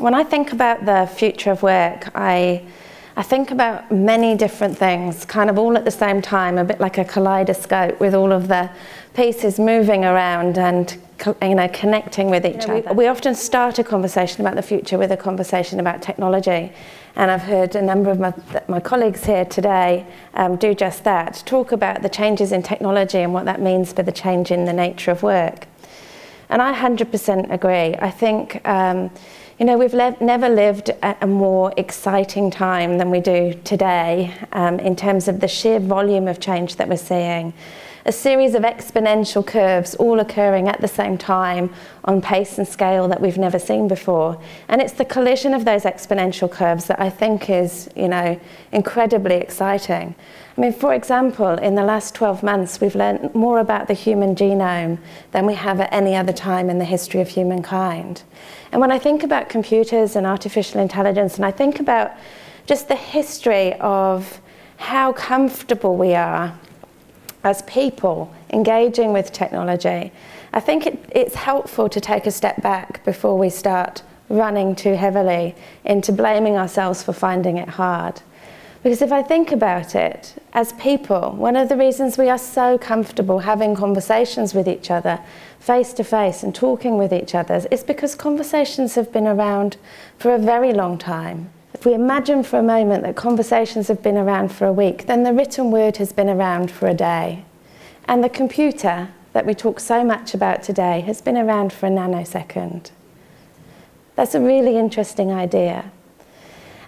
When I think about the future of work, I think about many different things, kind of all at the same time, a bit like a kaleidoscope with all of the pieces moving around and connecting with each other. We often start a conversation about the future with a conversation about technology, and I've heard a number of my colleagues here today do just that, talk about the changes in technology and what that means for the change in the nature of work. And I 100% agree. I think we've never lived at a more exciting time than we do today in terms of the sheer volume of change that we're seeing. A series of exponential curves all occurring at the same time on pace and scale that we've never seen before. And it's the collision of those exponential curves that I think is, incredibly exciting. I mean, for example, in the last 12 months, we've learned more about the human genome than we have at any other time in the history of humankind. And when I think about computers and artificial intelligence, and I think about just the history of how comfortable we are as people engaging with technology, I think it's helpful to take a step back before we start running too heavily into blaming ourselves for finding it hard. Because if I think about it, as people, one of the reasons we are so comfortable having conversations with each other, face to face, and talking with each other, is because conversations have been around for a very long time. If we imagine for a moment that conversations have been around for a week, then the written word has been around for a day. And the computer that we talk so much about today has been around for a nanosecond. That's a really interesting idea.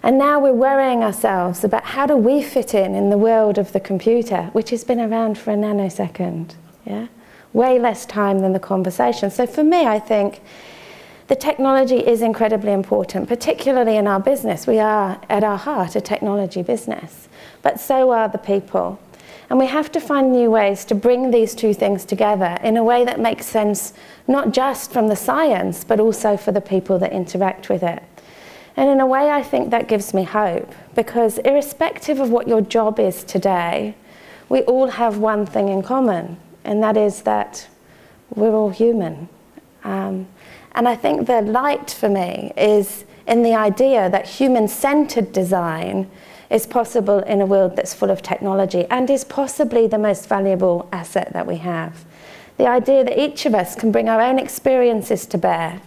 And now we're worrying ourselves about how do we fit in the world of the computer, which has been around for a nanosecond. Yeah? Way less time than the conversation. So for me, I think the technology is incredibly important, particularly in our business. We are, at our heart, a technology business, but so are the people. And we have to find new ways to bring these two things together in a way that makes sense, not just from the science, but also for the people that interact with it. And in a way, I think that gives me hope, because irrespective of what your job is today, we all have one thing in common, and that is that we're all human. And I think the light for me is in the idea that human-centered design is possible in a world that's full of technology and is possibly the most valuable asset that we have. The idea that each of us can bring our own experiences to bear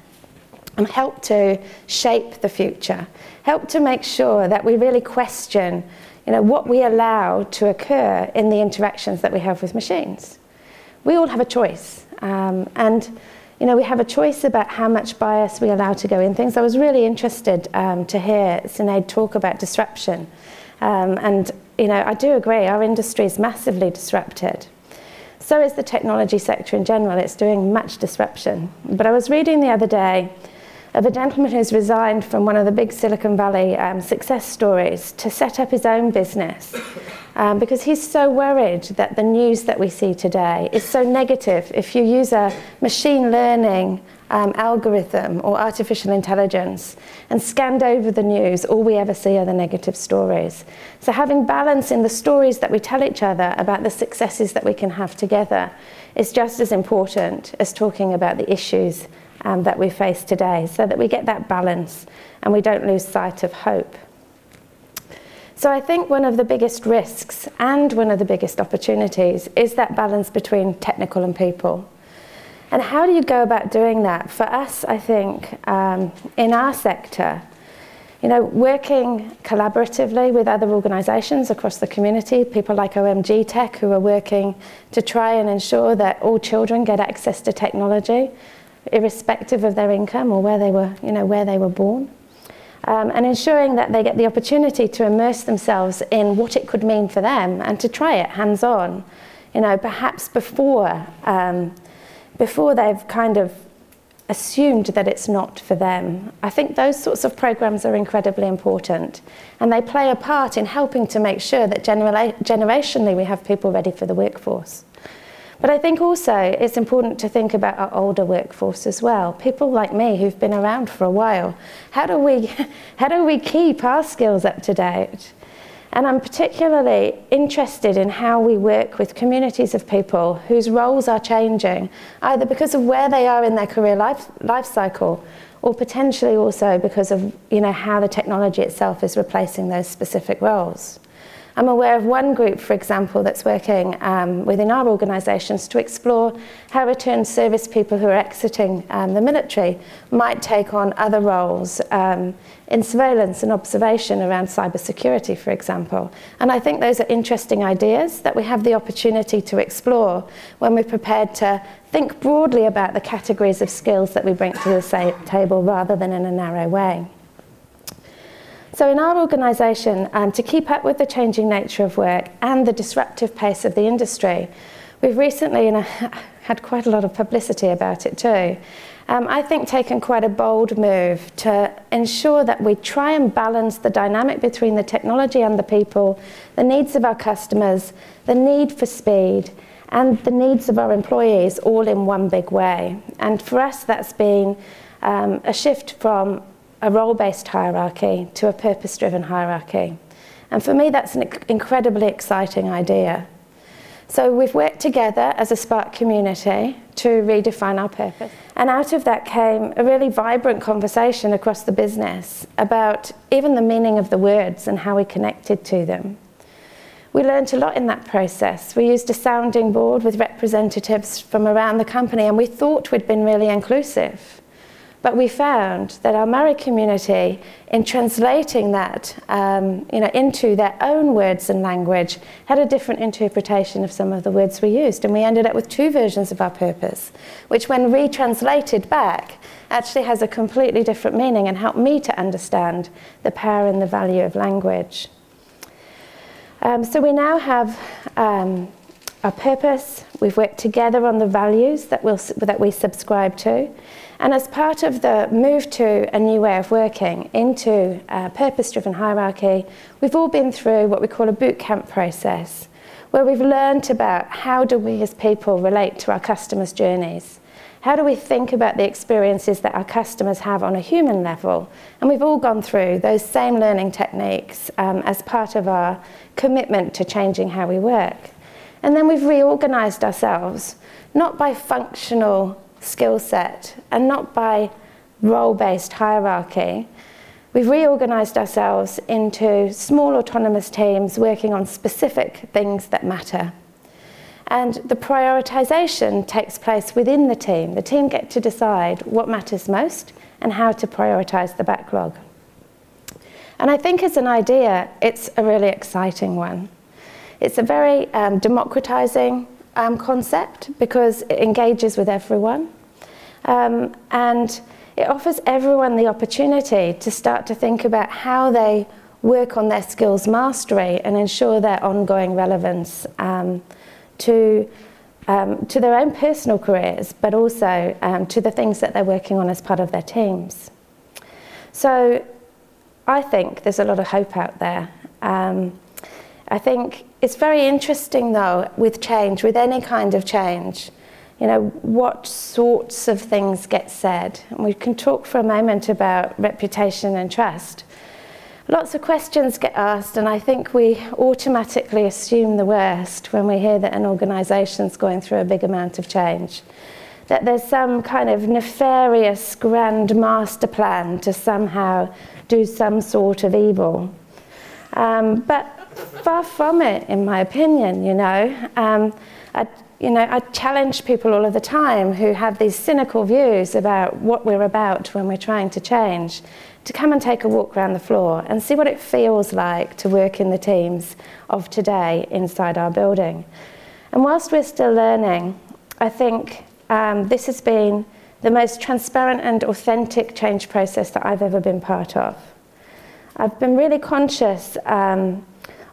and help to shape the future, help to make sure that we really question what we allow to occur in the interactions that we have with machines. We all have a choice, and we have a choice about how much bias we allow to go in things. I was really interested to hear Sinead talk about disruption, and I do agree, our industry is massively disrupted. So is the technology sector in general. It's doing much disruption. But I was reading the other day of a gentleman who's resigned from one of the big Silicon Valley success stories to set up his own business because he's so worried that the news that we see today is so negative. If you use a machine learning algorithm or artificial intelligence and scanned over the news, all we ever see are the negative stories. So having balance in the stories that we tell each other about the successes that we can have together is just as important as talking about the issues that we face today, so that we get that balance and we don't lose sight of hope. So I think one of the biggest risks and one of the biggest opportunities is that balance between technical and people. And how do you go about doing that? For us, I think, in our sector, working collaboratively with other organisations across the community, people like OMG Tech who are working to try and ensure that all children get access to technology, irrespective of their income or where they were born, and ensuring that they get the opportunity to immerse themselves in what it could mean for them and to try it hands-on, perhaps before they've kind of assumed that it's not for them. I think those sorts of programs are incredibly important, and they play a part in helping to make sure that generationally we have people ready for the workforce. But I think also it's important to think about our older workforce as well. People like me who've been around for a while. How do we keep our skills up to date? And I'm particularly interested in how we work with communities of people whose roles are changing, either because of where they are in their career life cycle or potentially also because of how the technology itself is replacing those specific roles. I'm aware of one group, for example, that's working within our organisations to explore how returned service people who are exiting the military might take on other roles in surveillance and observation around cybersecurity, for example. And I think those are interesting ideas that we have the opportunity to explore when we're prepared to think broadly about the categories of skills that we bring to the table rather than in a narrow way. So in our organisation, to keep up with the changing nature of work and the disruptive pace of the industry, we've recently, and had quite a lot of publicity about it too, I think taken quite a bold move to ensure that we try and balance the dynamic between the technology and the people, the needs of our customers, the need for speed, and the needs of our employees all in one big way. And for us, that's been a shift from a role-based hierarchy to a purpose-driven hierarchy. And for me, that's an incredibly exciting idea. So we've worked together as a Spark community to redefine our purpose. And out of that came a really vibrant conversation across the business about even the meaning of the words and how we connected to them. We learned a lot in that process. We used a sounding board with representatives from around the company, and we thought we'd been really inclusive. But we found that our Murray community, in translating that into their own words and language, had a different interpretation of some of the words we used. And we ended up with two versions of our purpose, which when retranslated back, actually has a completely different meaning and helped me to understand the power and the value of language. So we now have our purpose. We've worked together on the values that we subscribe to. And as part of the move to a new way of working into a purpose-driven hierarchy, we've all been through what we call a boot camp process, where we've learned about how do we as people relate to our customers' journeys. How do we think about the experiences that our customers have on a human level? And we've all gone through those same learning techniques as part of our commitment to changing how we work. And then we've reorganised ourselves, not by functional skill set and not by role-based hierarchy. We've reorganised ourselves into small autonomous teams working on specific things that matter. And the prioritisation takes place within the team. The team get to decide what matters most and how to prioritise the backlog. And I think as an idea, it's a really exciting one. It's a very democratising concept because it engages with everyone. And it offers everyone the opportunity to start to think about how they work on their skills mastery and ensure their ongoing relevance to their own personal careers, but also to the things that they're working on as part of their teams. So I think there's a lot of hope out there. I think it's very interesting, though, with change, with any kind of change, what sorts of things get said. And we can talk for a moment about reputation and trust. Lots of questions get asked, and I think we automatically assume the worst when we hear that an organisation's going through a big amount of change. That there's some kind of nefarious grand master plan to somehow do some sort of evil. But far from it, in my opinion, I challenge people all of the time who have these cynical views about what we're about when we're trying to change, to come and take a walk around the floor and see what it feels like to work in the teams of today inside our building. And whilst we're still learning, I think this has been the most transparent and authentic change process that I've ever been part of. I've been really conscious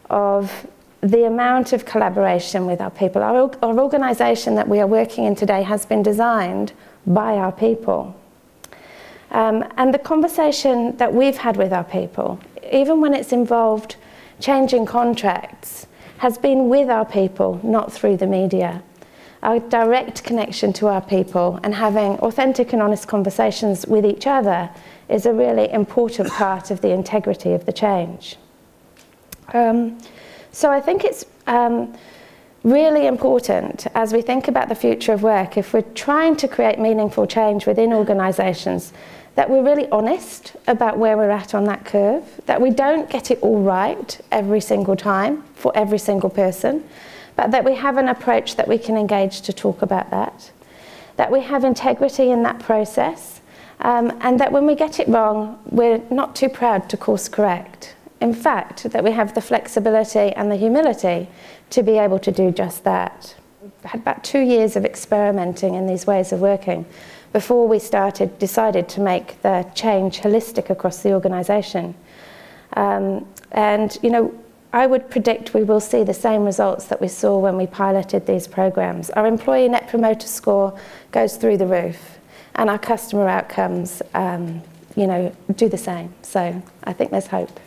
of the amount of collaboration with our people. Our organisation that we are working in today has been designed by our people. And the conversation that we've had with our people, even when it's involved changing contracts, has been with our people, not through the media. Our direct connection to our people and having authentic and honest conversations with each other is a really important part of the integrity of the change. So I think it's really important as we think about the future of work, if we're trying to create meaningful change within organisations, that we're really honest about where we're at on that curve, that we don't get it all right every single time for every single person, but that we have an approach that we can engage to talk about that we have integrity in that process, and that when we get it wrong, we're not too proud to course correct. In fact, that we have the flexibility and the humility to be able to do just that. We had about 2 years of experimenting in these ways of working before we decided to make the change holistic across the organisation. And you know, I would predict we will see the same results that we saw when we piloted these programs. Our employee net promoter score goes through the roof, and our customer outcomes, you know, do the same. So I think there's hope.